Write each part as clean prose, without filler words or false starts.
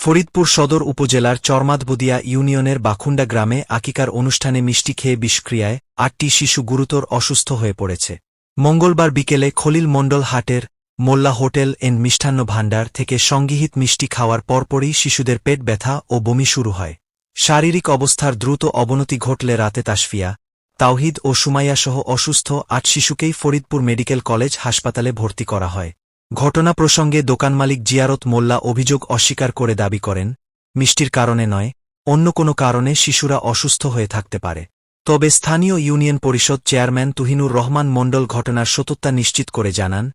ফরিদপুর সদর উপজেলার চরমাদবদিয়া ইউনিয়নের বাখুন্ডা গ্রামে আকিকার অনুষ্ঠানে মিষ্টি খেয়ে বিষক্রিয়ায় ৮টি শিশু গুরুতর অসুস্থ হয়ে পড়েছে। মঙ্গলবার বিকেলে খলিল মণ্ডল হাটের মোল্লা হোটেল এন্ড মিষ্টান্ন ভাণ্ডার থেকে সংগৃহীত মিষ্টি খাওয়ার পরপরই শিশুদের পেট ব্যথা ও বমি শুরু হয়। শারীরিক অবস্থার দ্রুত অবনতি ঘটলে রাতে তাসফিয়া, তাওহিদ ও সুমাইয়াসহ অসুস্থ ৮ শিশুকেই ফরিদপুর মেডিকেল কলেজ হাসপাতালে ভর্তি করা হয়। ঘটনা প্রসঙ্গে দোকানমালিক জিয়ারত মোল্লা অভিযোগ অস্বীকার করে দাবি করেন, মিষ্টির কারণে নয়, অন্য কোনো কারণে শিশুরা অসুস্থ হয়ে থাকতে পারে। তবে স্থানীয় ইউনিয়ন পরিষদ চেয়ারম্যান তুহিনুর রহমান মণ্ডল ঘটনার সত্যতা নিশ্চিত করে জানান,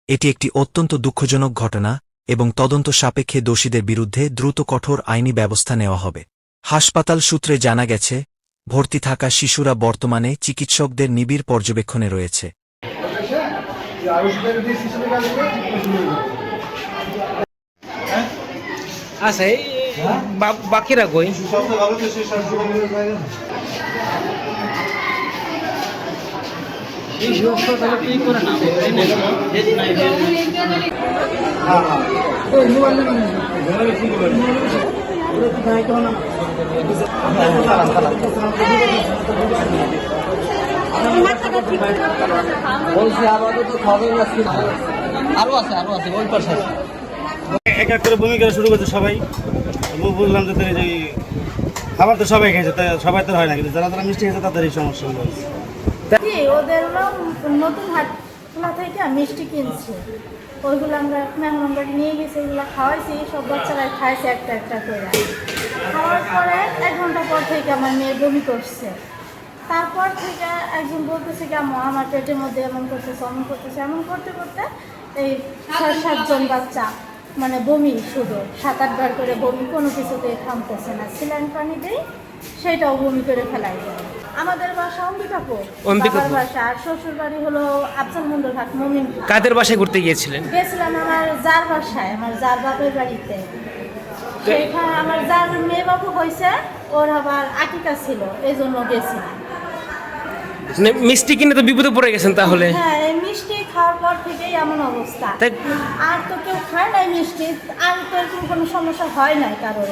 এটি একটি অত্যন্ত দুঃখজনক ঘটনা এবং তদন্ত সাপেক্ষে দোষীদের বিরুদ্ধে দ্রুত কঠোর আইনি ব্যবস্থা নেওয়া হবে। হাসপাতাল সূত্রে জানা গেছে, ভর্তি থাকা শিশুরা বর্তমানে চিকিৎসকদের নিবিড় পর্যবেক্ষণে রয়েছে। আচ্ছা, বাকিরা কই? আরো আছে ওই পাশে এক এক করে ভূমিকা শুরু করছে সবাই। বুঝলাম যে খাবার তো সবাই খেয়েছে, সবাই তো হয় না, কিন্তু যারা যারা মিষ্টি খেয়েছে তাদেরই সমস্যা হয়েছে। ওদের নতুন হাটখোলা থেকে মিষ্টি কিনছে, ওইগুলো আমরা মেহমান বাড়ি নিয়ে গেছি, ওইগুলো খাওয়াইছি, সব বাচ্চারা খাইছে একটা একটা করে। খাওয়ার পরে 1 ঘন্টা পর থেকে আমার মেয়ে বমি করছে। তারপর থেকে একজন বলতেছে কি আমার পেটের মধ্যে এমন করতেছে এমন করতে করতে এই 6-7 জন বাচ্চা মানে বমি, শুধু 7-8 বার করে বমি, কোনো কিছুতেই থামতেছে না। স্যালাইন পানি দেই, সেটাও বমি করে ফেলাই দেয়। আমাদের বাসা অম্বিকাপুর, বাবার বাসা, আর শ্বশুর বাড়ি হলো আফজাল মন্ডল হাট মমিন। কাদের বাসায় ঘুরতে গিয়েছিলেন? গেছিলাম আমার যার বাসায়, আমার যার বাপের বাড়িতে। সেখানে আমার যার মেয়ে বাবু হয়েছে, ওর আবার আকিকা ছিল, এই জন্য গেছিলাম। মিষ্টি কিনে তো বিপদে পড়ে গেছেন তাহলে? হ্যাঁ, এই মিষ্টি খাওয়ার পর থেকেই এমন অবস্থা। আর তো কেউ খায় নাই মিষ্টি, আর তো এরকম কোনো সমস্যা হয় নাই কারোর।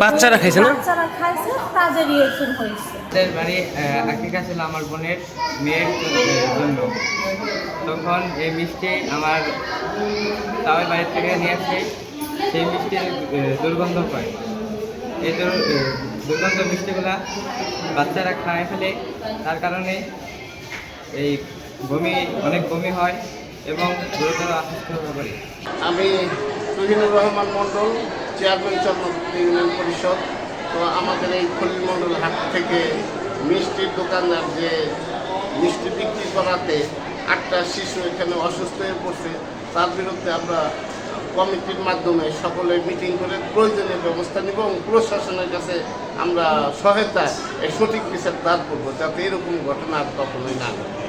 বাচ্চারা খাইছে না? বাচ্চারা খাইছে, তাদেরই এরকম হয়েছে। বাড়ি আকিকা ছিল আমার বোনের মেয়ের জন্য। তখন এই মিষ্টি আমার তাওই বাড়ি থেকে নিয়ে আসে, সেই মিষ্টির দুর্গন্ধ হয়। এই দুর্গন্ধ মিষ্টিগুলা বাচ্চারা খায় ফেলে, তার কারণে এই অনেক বমি হয় এবং গুরুতর অসুস্থ হতে পারে। আমি তুহিনুর রহমান মণ্ডল, চেয়ারম্যান চরমাদবদিয়া ইউনিয়ন পরিষদ। তো আমাদের এই খলিল মণ্ডল হাট থেকে মিষ্টির দোকানদার যে মিষ্টি বিক্রি করাতে 8টা শিশু এখানে অসুস্থ হয়ে পড়ছে, তার বিরুদ্ধে আমরা কমিটির মাধ্যমে সকলে মিটিং করে প্রয়োজনীয় ব্যবস্থা নিব এবং প্রশাসনের কাছে আমরা সহায়তা সঠিক বিচার দাঁড় করবো, যাতে এরকম ঘটনা আর কখনোই না ঘটে।